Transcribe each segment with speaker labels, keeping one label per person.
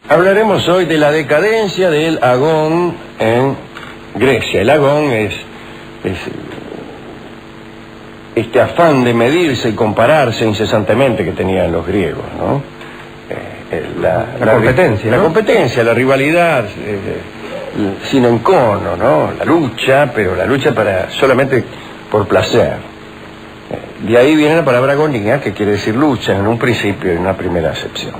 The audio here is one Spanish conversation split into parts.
Speaker 1: Hablaremos hoy de la decadencia del agón en Grecia. El agón es este afán de medirse y compararse incesantemente que tenían los griegos, ¿no?
Speaker 2: La competencia, ¿no?
Speaker 1: La competencia, la rivalidad, sin encono, ¿no? La lucha, pero la lucha solamente por placer. De ahí viene la palabra agonía, que quiere decir lucha en un principio y en una primera acepción.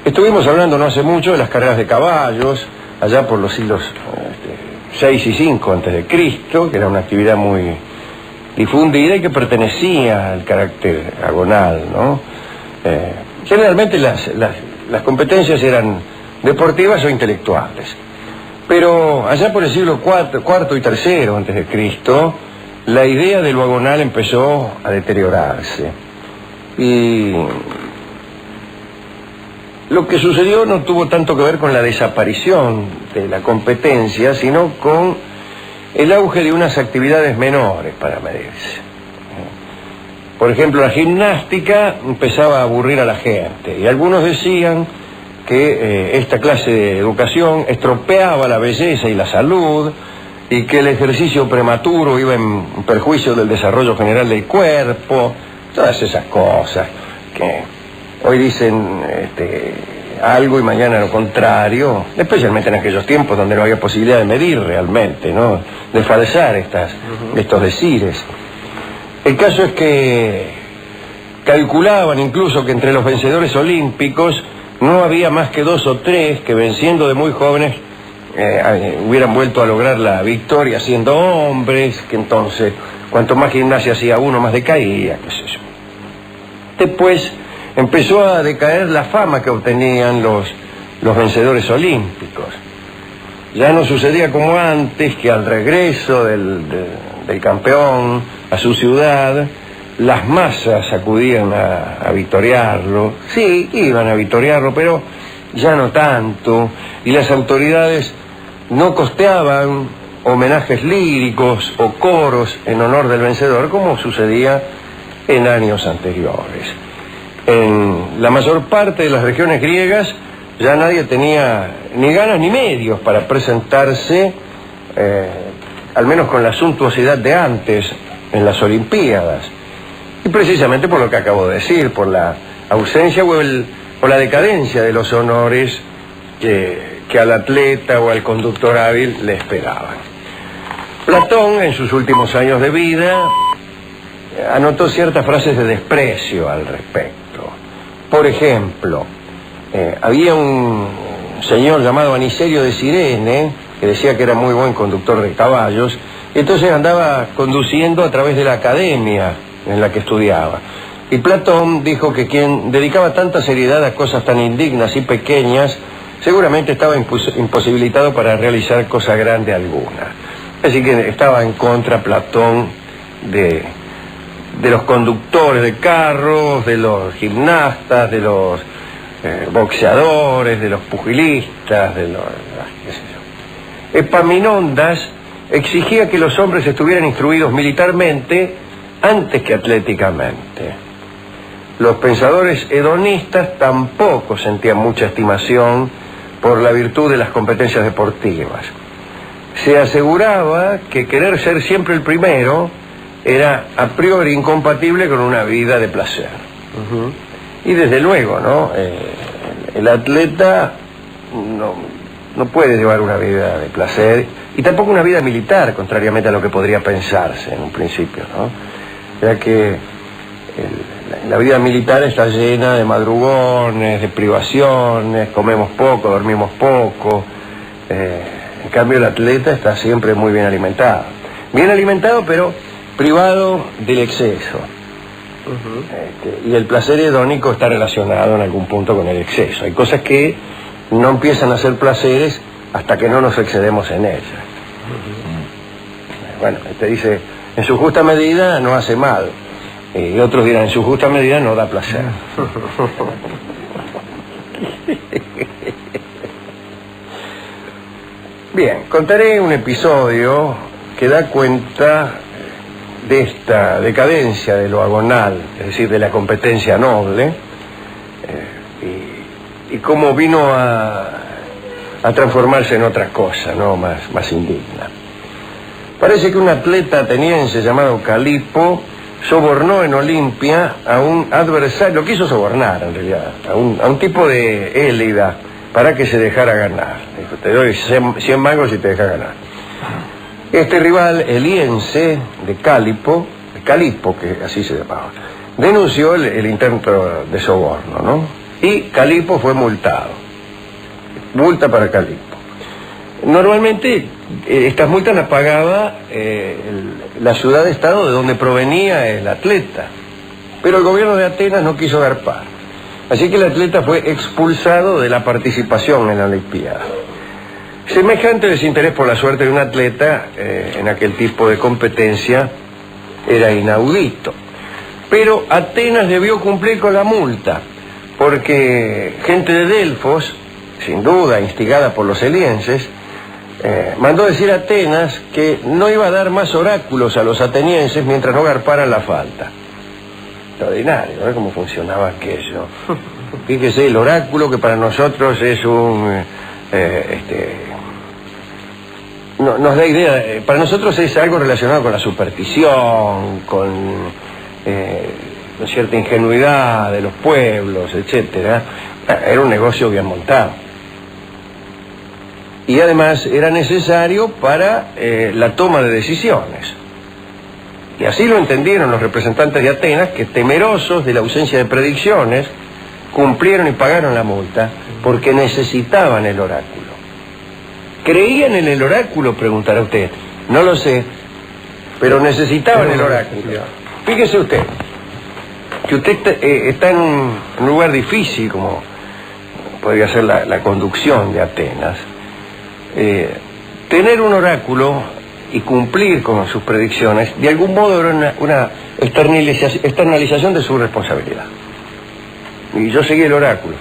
Speaker 1: Estuvimos hablando no hace mucho de las carreras de caballos, allá por los siglos 6 y 5 antes de Cristo, que era una actividad muy difundida y que pertenecía al carácter agonal, ¿no? Generalmente las competencias eran deportivas o intelectuales, pero allá por el siglo cuarto y tercero antes de Cristo, la idea de lo agonal empezó a deteriorarse y lo que sucedió no tuvo tanto que ver con la desaparición de la competencia, sino con el auge de unas actividades menores para medirse. Por ejemplo, la gimnástica empezaba a aburrir a la gente y algunos decían que esta clase de educación estropeaba la belleza y la salud y que el ejercicio prematuro iba en perjuicio del desarrollo general del cuerpo, todas esas cosas que hoy dicen algo y mañana lo contrario, especialmente en aquellos tiempos donde no había posibilidad de medir realmente, ¿no? De falsar estos decires. El caso es que calculaban incluso que entre los vencedores olímpicos no había más que 2 o 3 que venciendo de muy jóvenes hubieran vuelto a lograr la victoria siendo hombres, que entonces cuanto más gimnasia hacía uno más decaía, qué sé yo. Después empezó a decaer la fama que obtenían los vencedores olímpicos. Ya no sucedía como antes, que al regreso del campeón a su ciudad, las masas acudían a victoriarlo. Sí, iban a victoriarlo, pero ya no tanto, y las autoridades no costeaban homenajes líricos o coros en honor del vencedor, como sucedía en años anteriores. En la mayor parte de las regiones griegas ya nadie tenía ni ganas ni medios para presentarse, al menos con la suntuosidad de antes, en las Olimpiadas. Y precisamente por lo que acabo de decir, por la ausencia o la decadencia de los honores que al atleta o al conductor hábil le esperaban. Platón, en sus últimos años de vida, anotó ciertas frases de desprecio al respecto. Por ejemplo, había un señor llamado Anicerio de Cirene, que decía que era muy buen conductor de caballos, y entonces andaba conduciendo a través de la academia en la que estudiaba. Y Platón dijo que quien dedicaba tanta seriedad a cosas tan indignas y pequeñas, seguramente estaba imposibilitado para realizar cosa grande alguna. Así que estaba en contra Platón de los conductores de carros, de los gimnastas, de los boxeadores, de los pugilistas, qué sé yo. Epaminondas exigía que los hombres estuvieran instruidos militarmente antes que atléticamente. Los pensadores hedonistas tampoco sentían mucha estimación por la virtud de las competencias deportivas. Se aseguraba que querer ser siempre el primero era a priori incompatible con una vida de placer. Y desde luego, ¿no? El atleta no puede llevar una vida de placer y tampoco una vida militar, contrariamente a lo que podría pensarse en un principio, ¿no? Ya que la vida militar está llena de madrugones, de privaciones, comemos poco, dormimos poco. En cambio el atleta está siempre muy bien alimentado. Bien alimentado, pero privado del exceso. Y el placer hedónico está relacionado en algún punto con el exceso. Hay cosas que no empiezan a ser placeres hasta que no nos excedemos en ellas. Bueno, dice, en su justa medida no hace mal. Y otros dirán, en su justa medida no da placer. Bien, contaré un episodio que da cuenta de esta decadencia de lo agonal, es decir, de la competencia noble, y cómo vino a transformarse en otra cosa, ¿no? Más indigna. Parece que un atleta ateniense llamado Calipo sobornó en Olimpia a un adversario, lo quiso sobornar en realidad, a un tipo de Élida para que se dejara ganar. Dijo, te doy 100 mangos y te deja ganar. Este rival eliense de Calipo, que así se llamaba, denunció el intento de soborno, ¿no? Y Calipo fue multado. Multa para Calipo. Normalmente estas multas las pagaba la ciudad-estado de donde provenía el atleta, pero el gobierno de Atenas no quiso garpar, así que el atleta fue expulsado de la participación en la Olimpiada. Semejante desinterés por la suerte de un atleta en aquel tipo de competencia era inaudito, pero Atenas debió cumplir con la multa, porque gente de Delfos, sin duda instigada por los elienses, mandó decir a Atenas que no iba a dar más oráculos a los atenienses mientras no garparan la falta. Extraordinario, ¿no? Cómo funcionaba aquello. Fíjese, el oráculo que para nosotros es nos da idea, para nosotros es algo relacionado con la superstición, con cierta ingenuidad de los pueblos, etcétera. Era un negocio bien montado. Y además era necesario para la toma de decisiones. Y así lo entendieron los representantes de Atenas, que temerosos de la ausencia de predicciones, cumplieron y pagaron la multa, porque necesitaban el oráculo. ¿Creían en el oráculo?, preguntará usted. No lo sé, pero necesitaban el oráculo. Fíjese usted, que usted está en un lugar difícil, como podría ser la conducción de Atenas. Tener un oráculo y cumplir con sus predicciones, de algún modo era una externalización de su responsabilidad. Y yo seguí el oráculo.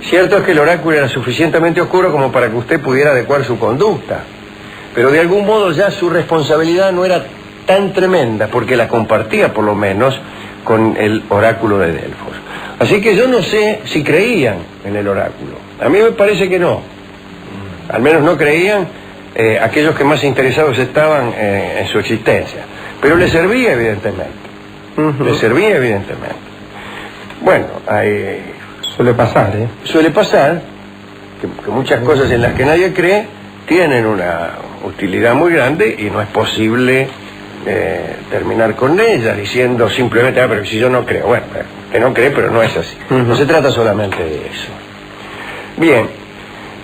Speaker 1: Cierto es que el oráculo era suficientemente oscuro como para que usted pudiera adecuar su conducta, pero de algún modo ya su responsabilidad no era tan tremenda, porque la compartía por lo menos con el oráculo de Delfos. Así que yo no sé si creían en el oráculo. A mí me parece que no. Al menos no creían aquellos que más interesados estaban en su existencia. Pero le servía evidentemente. Le servía evidentemente. Bueno,
Speaker 2: suele pasar,
Speaker 1: Suele pasar que muchas cosas en las que nadie cree tienen una utilidad muy grande y no es posible terminar con ellas diciendo simplemente, pero si yo no creo. Bueno, que no cree, pero no es así. No se trata solamente de eso. Bien.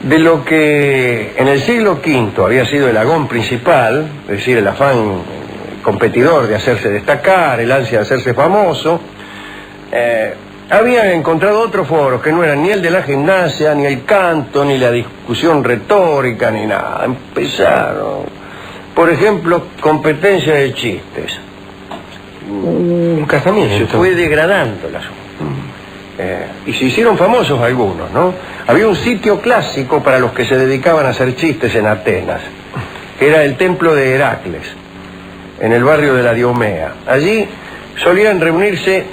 Speaker 1: De lo que en el siglo V había sido el agón principal, es decir, el afán competidor de hacerse destacar, el ansia de hacerse famoso, habían encontrado otros foros que no eran ni el de la gimnasia, ni el canto, ni la discusión retórica, ni nada. Empezaron, por ejemplo, competencia de chistes.
Speaker 2: Un casamiento.
Speaker 1: Se fue degradando el asunto. Y se hicieron famosos algunos, ¿no? Había un sitio clásico para los que se dedicaban a hacer chistes en Atenas, que era el templo de Heracles, en el barrio de la Diomea. Allí solían reunirse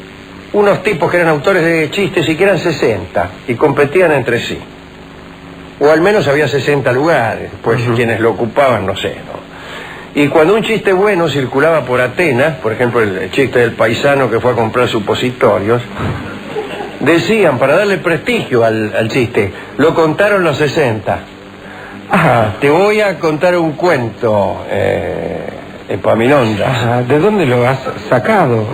Speaker 1: unos tipos que eran autores de chistes y que eran 60, y competían entre sí. O al menos había 60 lugares, pues quienes lo ocupaban, no sé, ¿no? Y cuando un chiste bueno circulaba por Atenas, por ejemplo el chiste del paisano que fue a comprar supositorios, decían, para darle prestigio al chiste, lo contaron los 60. Te voy a contar un cuento, Epaminondas.
Speaker 2: ¿De dónde lo has sacado?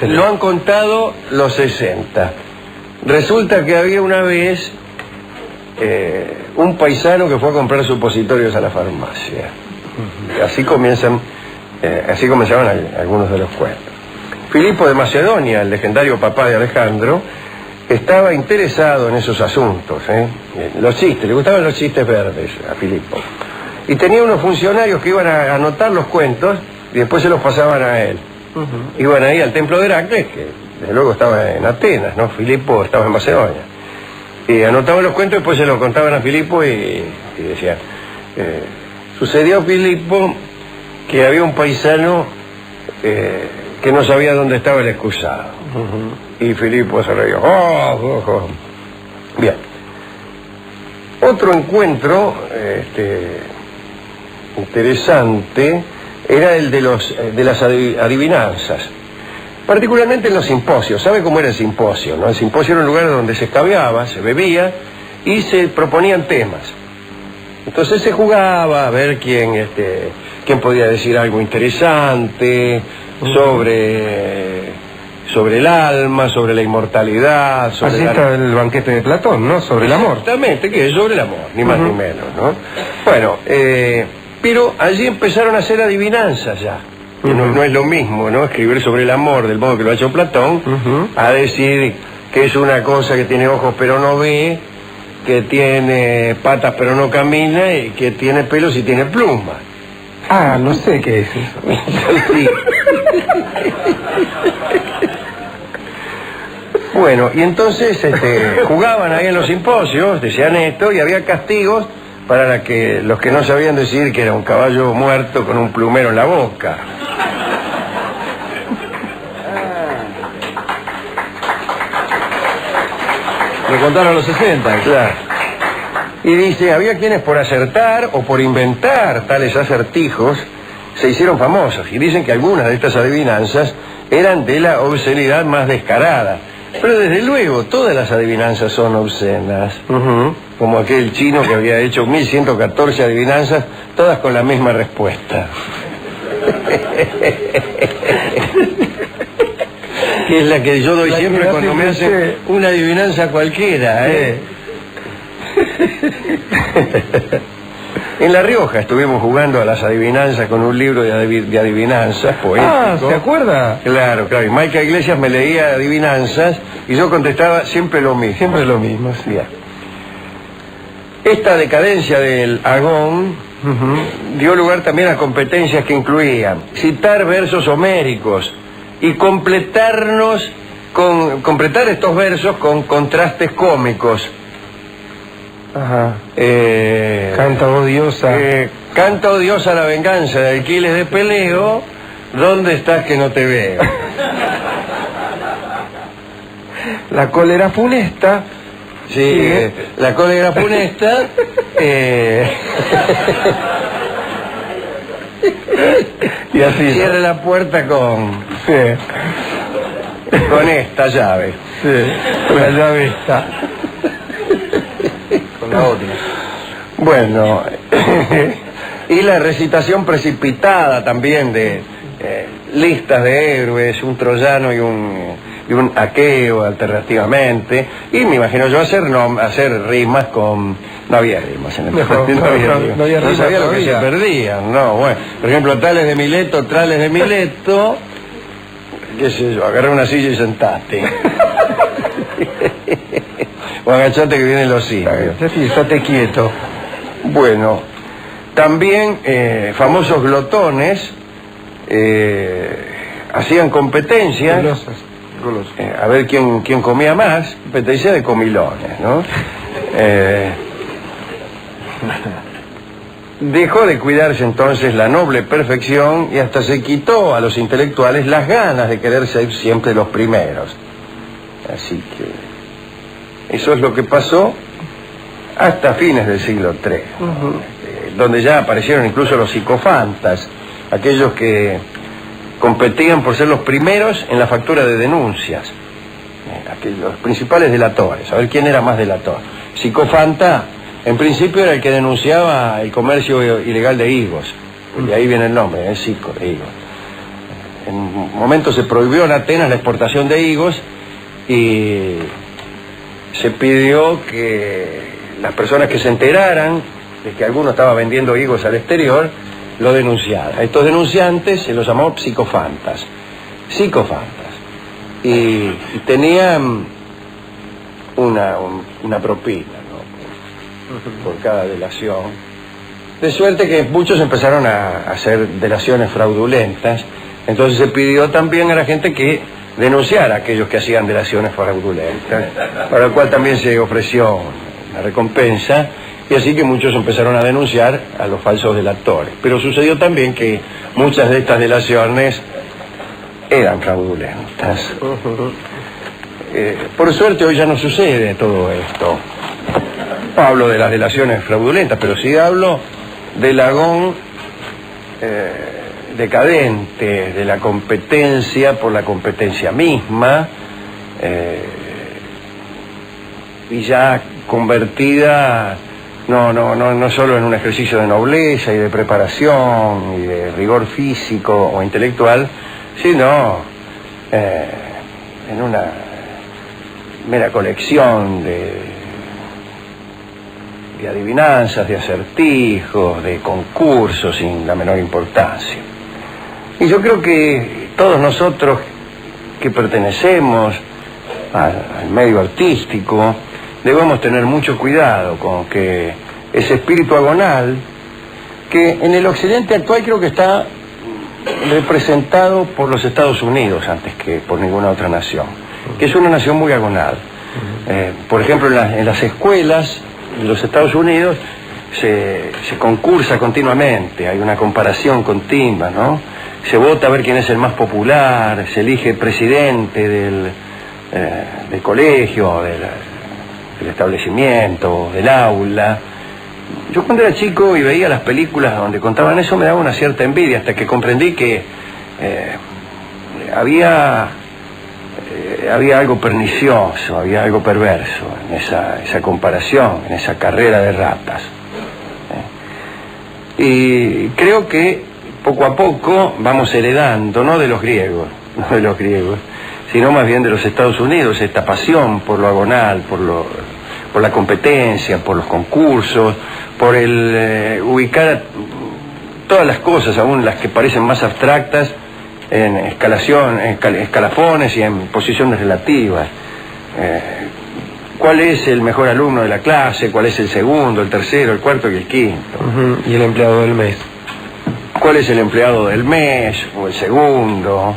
Speaker 1: Lo han contado los 60. Resulta que había una vez un paisano que fue a comprar supositorios a la farmacia. Así comenzaban algunos de los cuentos. Filipo de Macedonia, el legendario papá de Alejandro, estaba interesado en esos asuntos, los chistes, le gustaban los chistes verdes a Filipo. Y tenía unos funcionarios que iban a anotar los cuentos y después se los pasaban a él. Iban ahí al templo de Heracles, que desde luego estaba en Atenas, ¿no? Filipo estaba en Macedonia. Y anotaban los cuentos y después se los contaban a Filipo y decían, sucedió, Filipo, que había un paisano que no sabía dónde estaba el excusado. Y Filipo se reía, Bien. Otro encuentro interesante era el de las adivinanzas, particularmente en los simposios. ¿Sabe cómo era el simposio, no? El simposio era un lugar donde se escabeaba, se bebía y se proponían temas. Entonces se jugaba a ver quién podía decir algo interesante sobre el alma, sobre la inmortalidad, sobre
Speaker 2: Así está el banquete de Platón, ¿no? Sobre el amor.
Speaker 1: Exactamente, que es sobre el amor, ni más ni menos, ¿no? Bueno, pero allí empezaron a hacer adivinanzas ya. No es lo mismo, ¿no? Escribir sobre el amor del modo que lo ha hecho Platón, a decir que es una cosa que tiene ojos pero no ve, que tiene patas pero no camina, y que tiene pelos y tiene plumas.
Speaker 2: Ah, no sé qué es eso.
Speaker 1: Sí. Bueno, y entonces jugaban ahí en los simposios, decían esto, y había castigos para los que no sabían decir que era un caballo muerto con un plumero en la boca.
Speaker 3: Lo contaron a los 60.
Speaker 1: Claro. Y dice, había quienes por acertar o por inventar tales acertijos se hicieron famosos. Y dicen que algunas de estas adivinanzas eran de la obscenidad más descarada. Pero desde luego, todas las adivinanzas son obscenas. Como aquel chino que había hecho 1114 adivinanzas, todas con la misma respuesta. Que es la que yo doy siempre cuando me hacen una adivinanza cualquiera, En La Rioja estuvimos jugando a las adivinanzas con un libro de adivinanzas poético.
Speaker 2: Ah, ¿se acuerda?
Speaker 1: Claro, claro. Y Maica Iglesias me leía adivinanzas y yo contestaba siempre lo mismo.
Speaker 2: Siempre lo mismo, sí.
Speaker 1: Bien. Esta decadencia del agón dio lugar también a competencias que incluían citar versos homéricos y completar estos versos con contrastes cómicos.
Speaker 2: Ajá. Canta odiosa.
Speaker 1: Canta odiosa la venganza de Aquiles de Peleo. ¿Dónde estás que no te veo?
Speaker 2: La cólera funesta.
Speaker 1: Sí, la cólera funesta.
Speaker 2: Y así.
Speaker 1: Cierra la puerta con esta llave.
Speaker 2: Sí, la llave está.
Speaker 3: Con la otra.
Speaker 1: Bueno, y la recitación precipitada también de listas de héroes, un troyano y un aqueo alternativamente, y me imagino yo hacer rimas con... No había rimas en el
Speaker 2: No
Speaker 1: sabía lo que se perdían, no, bueno, por ejemplo, trales de Mileto, qué sé yo, agarré una silla y sentate. O agachate que vienen los simios.
Speaker 2: Sí, estate quieto.
Speaker 1: Bueno, también famosos glotones hacían competencias.
Speaker 2: Golosas.
Speaker 1: A ver quién comía más, competencia de comilones, ¿no? Dejó de cuidarse entonces la noble perfección y hasta se quitó a los intelectuales las ganas de querer ser siempre los primeros. Así que eso es lo que pasó hasta fines del siglo III, donde ya aparecieron incluso los psicofantas, aquellos que competían por ser los primeros en la factura de denuncias, los principales delatores, a ver quién era más delator. Psicofanta, en principio, era el que denunciaba el comercio ilegal de higos, de ahí viene el nombre, psico, de higos. En un momento se prohibió en Atenas la exportación de higos y se pidió que las personas que se enteraran de que alguno estaba vendiendo higos al exterior lo denunciaran. A estos denunciantes se los llamó psicofantas. Y tenían una propina, ¿no? Por cada delación. De suerte que muchos empezaron a hacer delaciones fraudulentas. Entonces se pidió también a la gente que denunciara a aquellos que hacían delaciones fraudulentas, para lo cual también se ofreció una recompensa, y así que muchos empezaron a denunciar a los falsos delatores. Pero sucedió también que muchas de estas delaciones eran fraudulentas. Por suerte hoy ya no sucede todo esto. No hablo de las delaciones fraudulentas, pero sí hablo del agón decadente, de la competencia por la competencia misma, y ya convertida no solo en un ejercicio de nobleza y de preparación y de rigor físico o intelectual, sino en una mera colección de adivinanzas, de acertijos, de concursos sin la menor importancia. Y yo creo que todos nosotros que pertenecemos al medio artístico debemos tener mucho cuidado con que ese espíritu agonal, que en el occidente actual creo que está representado por los Estados Unidos antes que por ninguna otra nación, que es una nación muy agonal. Por ejemplo, en las escuelas de los Estados Unidos se concursa continuamente, hay una comparación continua, ¿no? Se vota a ver quién es el más popular, se elige presidente del colegio, del establecimiento, del aula. Yo cuando era chico y veía las películas donde contaban eso me daba una cierta envidia hasta que comprendí que había algo pernicioso, había algo perverso en esa comparación, en esa carrera de ratas. Y creo que poco a poco vamos heredando, no de los griegos, sino más bien de los Estados Unidos, esta pasión por lo agonal, por la competencia, por los concursos, por el ubicar todas las cosas, aún las que parecen más abstractas, en escalafones y en posiciones relativas. ¿Cuál es el mejor alumno de la clase? ¿Cuál es el segundo, el tercero, el cuarto y el quinto?
Speaker 2: Y el empleado del mes.
Speaker 1: ¿Cuál es el empleado del mes o el segundo?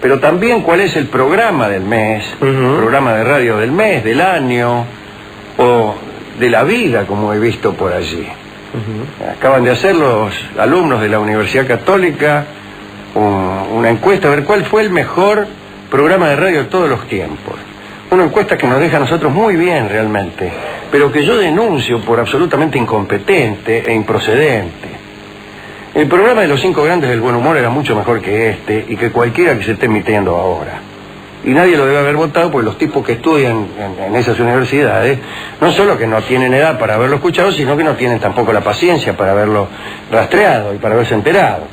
Speaker 1: Pero también cuál es el programa del mes, el programa de radio del mes, del año, o de la vida, como he visto por allí. Acaban de hacer los alumnos de la Universidad Católica una encuesta a ver cuál fue el mejor programa de radio de todos los tiempos. Una encuesta que nos deja a nosotros muy bien realmente, pero que yo denuncio por absolutamente incompetente e improcedente. El programa de los 5 grandes del buen humor era mucho mejor que este y que cualquiera que se esté emitiendo ahora. Y nadie lo debe haber votado porque los tipos que estudian en esas universidades no solo que no tienen edad para haberlo escuchado, sino que no tienen tampoco la paciencia para haberlo rastreado y para haberse enterado.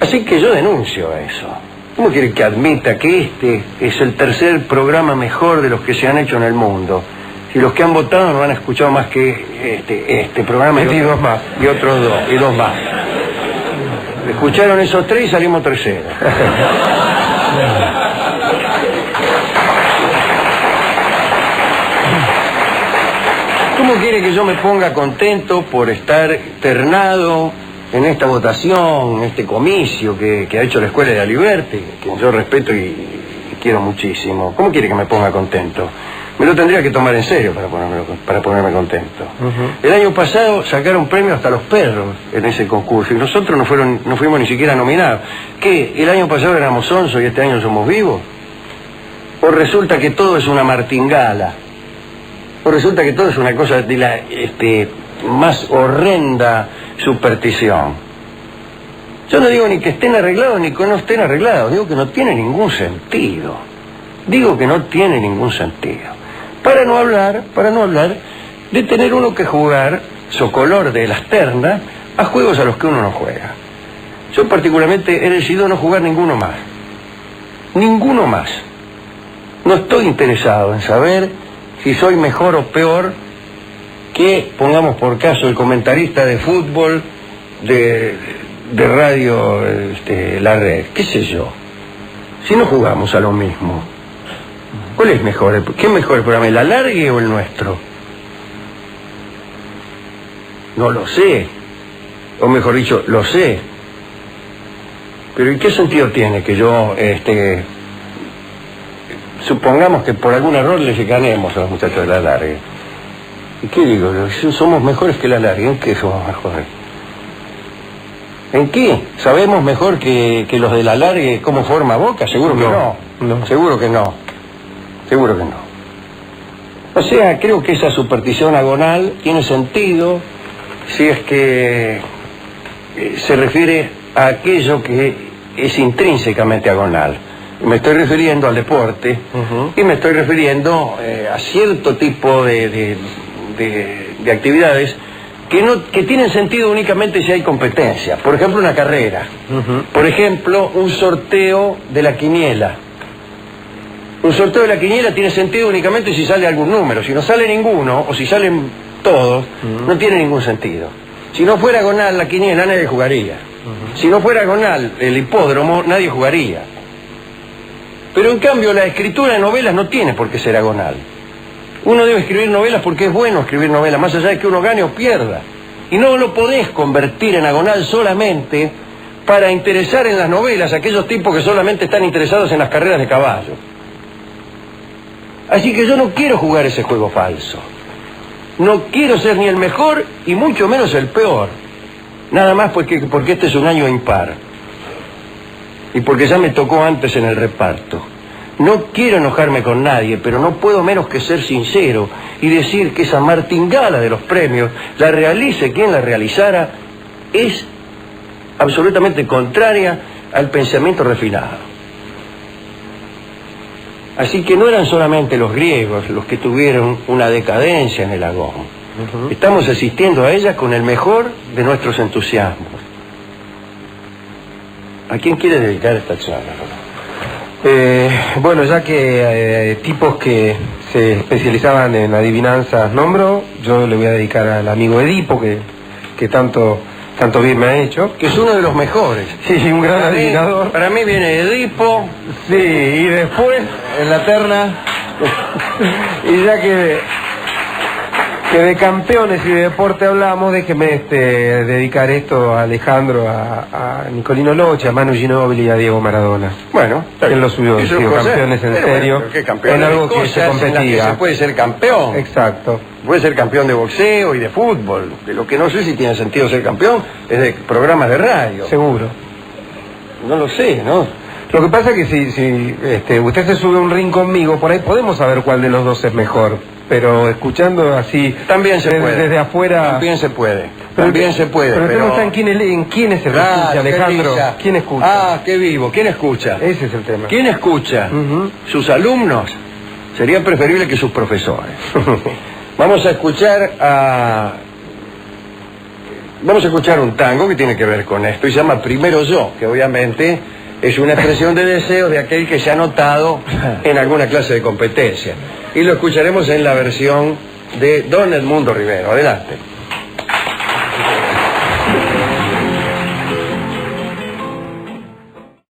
Speaker 1: Así que yo denuncio eso. ¿Cómo quiere que admita que este es el tercer programa mejor de los que se han hecho en el mundo? Si los que han votado no han escuchado más que este programa y
Speaker 2: dos más.
Speaker 1: Y otros dos, y dos más. Escucharon esos 3 y salimos terceros. ¿Cómo quiere que yo me ponga contento por estar ternado en esta votación, en este comicio que ha hecho la Escuela de Aliberti, que yo respeto y quiero muchísimo? ¿Cómo quiere que me ponga contento? Me lo tendría que tomar en serio para ponerme contento. El año pasado sacaron premio hasta los perros en ese concurso y nosotros no fuimos ni siquiera nominados. ¿Qué? ¿El año pasado éramos sonsos y este año somos vivos? ¿O resulta que todo es una martingala? ¿O resulta que todo es una cosa de la más horrenda superstición? Yo no digo ni que estén arreglados ni que no estén arreglados, digo que no tiene ningún sentido. Digo que no tiene ningún sentido. Para no hablar de tener uno que jugar socolor de las ternas a juegos a los que uno no juega. Yo particularmente he decidido no jugar ninguno más. Ninguno más. No estoy interesado en saber si soy mejor o peor que, pongamos por caso, el comentarista de fútbol de radio La Red, qué sé yo. Si no jugamos a lo mismo, ¿cuál es mejor? ¿Qué es mejor el programa, el alargue o el nuestro? No lo sé, o mejor dicho, lo sé. Pero ¿y qué sentido tiene que yo, supongamos que por algún error les ganemos a los muchachos del alargue? ¿Y qué digo? ¿Somos mejores que el alargue? ¿En qué somos mejores? ¿En qué? ¿Sabemos mejor que los del alargue cómo forma Boca? Seguro que no.
Speaker 2: No.
Speaker 1: Seguro que no. Seguro que no. O sea, creo que esa superstición agonal tiene sentido si es que se refiere a aquello que es intrínsecamente agonal. Me estoy refiriendo al deporte y me estoy refiriendo a cierto tipo de actividades que tienen sentido únicamente si hay competencia. Por ejemplo, una carrera. Por ejemplo, un sorteo de la quiniela. Un sorteo de la quiniela tiene sentido únicamente si sale algún número. Si no sale ninguno, o si salen todos, no tiene ningún sentido. Si no fuera agonal la quiniela, nadie jugaría. Si no fuera agonal el hipódromo, nadie jugaría. Pero en cambio la escritura de novelas no tiene por qué ser agonal. Uno debe escribir novelas porque es bueno escribir novelas, más allá de que uno gane o pierda. Y no lo podés convertir en agonal solamente para interesar en las novelas a aquellos tipos que solamente están interesados en las carreras de caballo. Así que yo no quiero jugar ese juego falso. No quiero ser ni el mejor y mucho menos el peor. Nada más porque este es un año impar. Y porque ya me tocó antes en el reparto. No quiero enojarme con nadie, pero no puedo menos que ser sincero y decir que esa martingala de los premios, la realice quien la realizara, es absolutamente contraria al pensamiento refinado. Así que no eran solamente los griegos los que tuvieron una decadencia en el agón. Estamos asistiendo a ella con el mejor de nuestros entusiasmos. ¿A quién quiere dedicar esta charla?
Speaker 2: Bueno, ya que tipos que se especializaban en adivinanzas nombro, yo le voy a dedicar al amigo Edipo, que tanto bien me ha hecho.
Speaker 1: Que es uno de los mejores.
Speaker 2: Sí, un gran adivinador.
Speaker 1: Para mí viene Edipo.
Speaker 2: Sí, y después, en la terna, y ya que de campeones y de deporte hablamos, déjeme dedicar esto a Alejandro, a Nicolino Loche, a Manu Ginóbili y a Diego Maradona.
Speaker 1: Bueno,
Speaker 2: en lo suyo, campeones en serio,
Speaker 1: en algo que se competía. Se puede ser campeón.
Speaker 2: Exacto.
Speaker 1: Puede ser campeón de boxeo y de fútbol. De lo que no sé si tiene sentido ser campeón es de programas de radio.
Speaker 2: Seguro.
Speaker 1: No lo sé, ¿no?
Speaker 2: Lo que pasa es que si usted se sube a un ring conmigo, por ahí podemos saber cuál de los dos es mejor. Pero escuchando así
Speaker 1: también se puede.
Speaker 2: Desde afuera
Speaker 1: también se puede. También se puede.
Speaker 2: Pero usted no está en quién es el que escucha, Alejandro. ¿Quién escucha?
Speaker 1: Ah, qué vivo. ¿Quién escucha?
Speaker 2: Ese es el tema.
Speaker 1: ¿Quién escucha? ¿Sus alumnos? Sería preferible que sus profesores. Vamos a escuchar un tango que tiene que ver con esto y se llama Primero Yo, que obviamente es una expresión de deseo de aquel que se ha notado en alguna clase de competencia. Y lo escucharemos en la versión de Don Edmundo Rivero. Adelante.